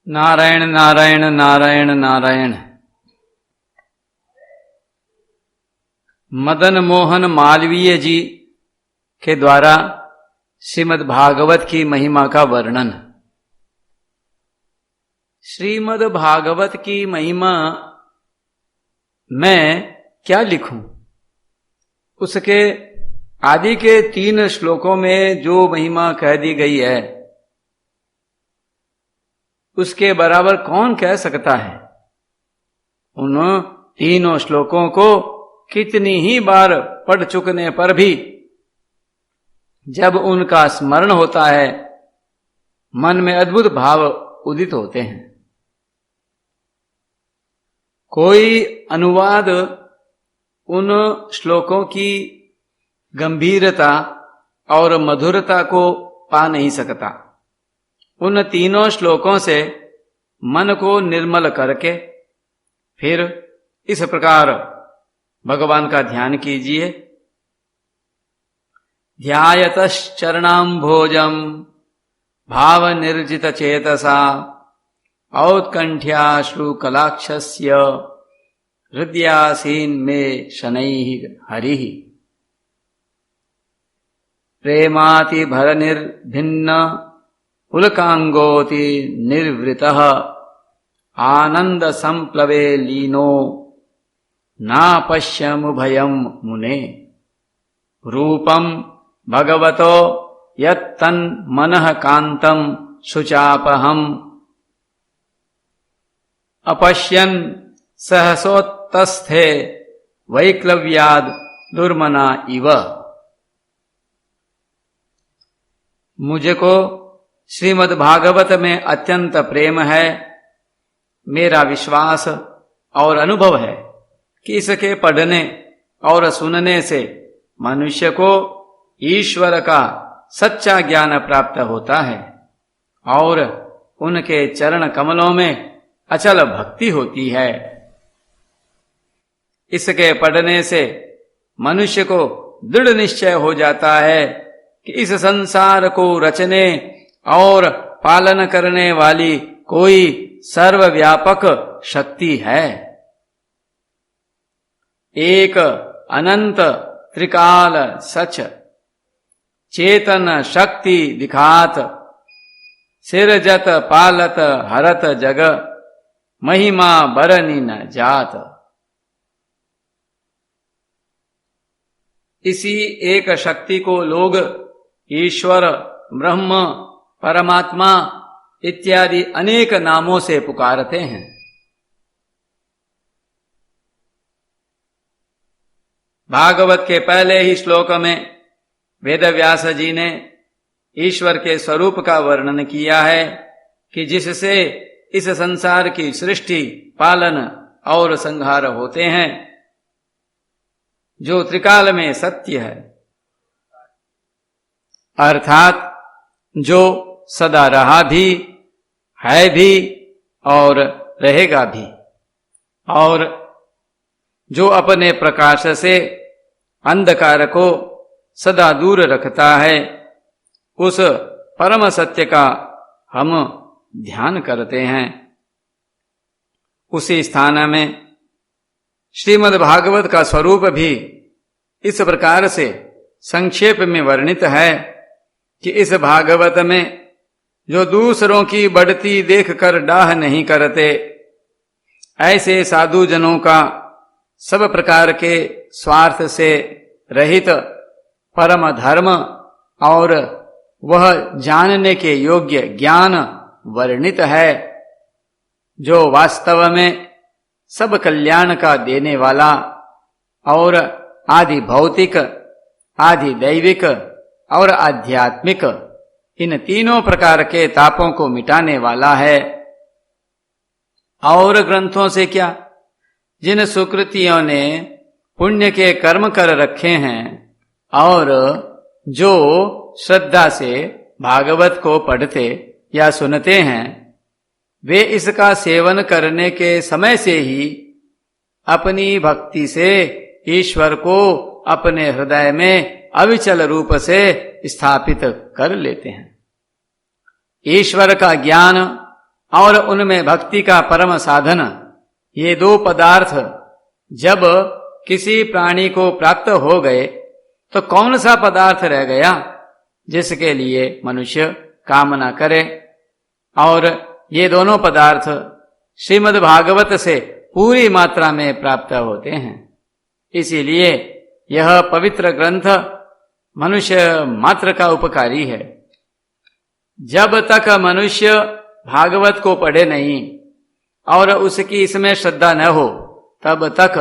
नारायण नारायण नारायण नारायण। मदन मोहन मालवीय जी के द्वारा श्रीमद् भागवत की महिमा का वर्णन। श्रीमद् भागवत की महिमा मैं क्या लिखूं? उसके आदि के 3 श्लोकों में जो महिमा कह दी गई है उसके बराबर कौन कह सकता है? उन 3 श्लोकों को कितनी ही बार पढ़ चुकने पर भी जब उनका स्मरण होता है मन में अद्भुत भाव उदित होते हैं। कोई अनुवाद उन श्लोकों की गंभीरता और मधुरता को पा नहीं सकता। उन 3 श्लोकों से मन को निर्मल करके फिर इस प्रकार भगवान का ध्यान कीजिए। ध्यायतश्चरणाम्भोजम् भाव निर्जित चेतसा औत्कंठ्याश्रु कलाक्षस्य हृदयासीन में शनैः हरिः प्रेमाति भर निर्भिन्न पुलकांगोति निर्वृतः आनंद संप्लवे लीनो नापश्यमुभयं मुने रूपं भगवतो यत्तन् मनः कान्तं शुचापहम् अपश्यन् सहसोत्तस्थे वैक्लव्याद् दुर्मना इव। मुझको श्रीमद् भागवत में अत्यंत प्रेम है। मेरा विश्वास और अनुभव है कि इसके पढ़ने और सुनने से मनुष्य को ईश्वर का सच्चा ज्ञान प्राप्त होता है और उनके चरण कमलों में अचल भक्ति होती है। इसके पढ़ने से मनुष्य को दृढ़ निश्चय हो जाता है कि इस संसार को रचने और पालन करने वाली कोई सर्वव्यापक शक्ति है। एक अनंत त्रिकाल सच चेतन शक्ति दिखात सिरजत पालत हरत जग महिमा बरनी न जात। इसी एक शक्ति को लोग ईश्वर, ब्रह्म, परमात्मा इत्यादि अनेक नामों से पुकारते हैं। भागवत के पहले ही श्लोक में वेदव्यास जी ने ईश्वर के स्वरूप का वर्णन किया है कि जिससे इस संसार की सृष्टि, पालन और संहार होते हैं, जो त्रिकाल में सत्य है, अर्थात जो सदा रहा भी, है भी और रहेगा भी, और जो अपने प्रकाश से अंधकार को सदा दूर रखता है, उस परम सत्य का हम ध्यान करते हैं। उसी स्थान में श्रीमद् भागवत का स्वरूप भी इस प्रकार से संक्षेप में वर्णित है कि इस भागवत में जो दूसरों की बढ़ती देखकर डाह नहीं करते, ऐसे साधु जनों का सब प्रकार के स्वार्थ से रहित परम धर्म और वह जानने के योग्य ज्ञान वर्णित है, जो वास्तव में सब कल्याण का देने वाला और आदि भौतिक, आदि दैविक और आध्यात्मिक इन 3 प्रकार के तापों को मिटाने वाला है। और ग्रंथों से क्या, जिन सुकृतियों ने पुण्य के कर्म कर रखे हैं और जो श्रद्धा से भागवत को पढ़ते या सुनते हैं, वे इसका सेवन करने के समय से ही अपनी भक्ति से ईश्वर को अपने हृदय में अविचल रूप से स्थापित कर लेते हैं। ईश्वर का ज्ञान और उनमें भक्ति का परम साधन, ये दो पदार्थ जब किसी प्राणी को प्राप्त हो गए तो कौन सा पदार्थ रह गया जिसके लिए मनुष्य कामना करे। और ये दोनों पदार्थ श्रीमद् भागवत से पूरी मात्रा में प्राप्त होते हैं। इसीलिए यह पवित्र ग्रंथ मनुष्य मात्र का उपकारी है। जब तक मनुष्य भागवत को पढ़े नहीं और उसकी इसमें श्रद्धा न हो, तब तक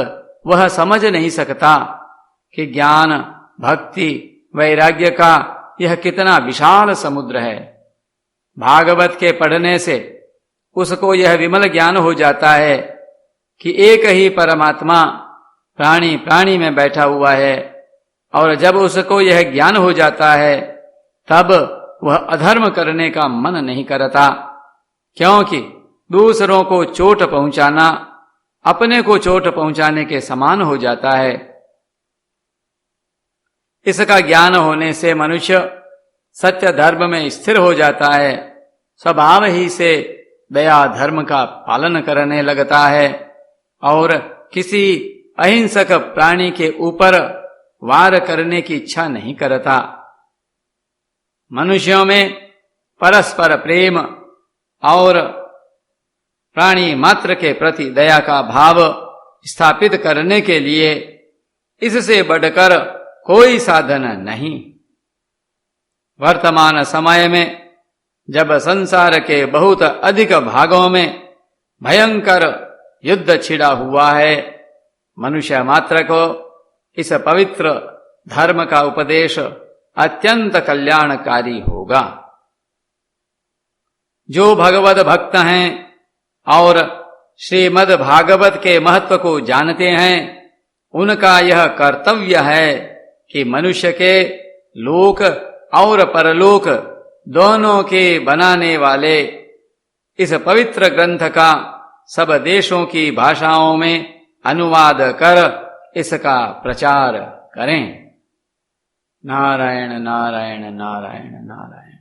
वह समझ नहीं सकता कि ज्ञान, भक्ति, वैराग्य का यह कितना विशाल समुद्र है। भागवत के पढ़ने से उसको यह विमल ज्ञान हो जाता है कि एक ही परमात्मा प्राणी प्राणी में बैठा हुआ है। और जब उसको यह ज्ञान हो जाता है तब वह अधर्म करने का मन नहीं करता, क्योंकि दूसरों को चोट पहुंचाना अपने को चोट पहुंचाने के समान हो जाता है। इसका ज्ञान होने से मनुष्य सत्य धर्म में स्थिर हो जाता है, स्वभाव ही से दया धर्म का पालन करने लगता है और किसी अहिंसक प्राणी के ऊपर वार करने की इच्छा नहीं करता। मनुष्यों में परस्पर प्रेम और प्राणी मात्र के प्रति दया का भाव स्थापित करने के लिए इससे बढ़कर कोई साधन नहीं। वर्तमान समय में जब संसार के बहुत अधिक भागों में भयंकर युद्ध छिड़ा हुआ है, मनुष्य मात्र को इस पवित्र धर्म का उपदेश अत्यंत कल्याणकारी होगा। जो भगवत भक्त हैं और श्रीमद् भागवत के महत्व को जानते हैं, उनका यह कर्तव्य है कि मनुष्य के लोक और परलोक दोनों के बनाने वाले इस पवित्र ग्रंथ का सब देशों की भाषाओं में अनुवाद कर इसका प्रचार करें। नारायण नारायण नारायण नारायण।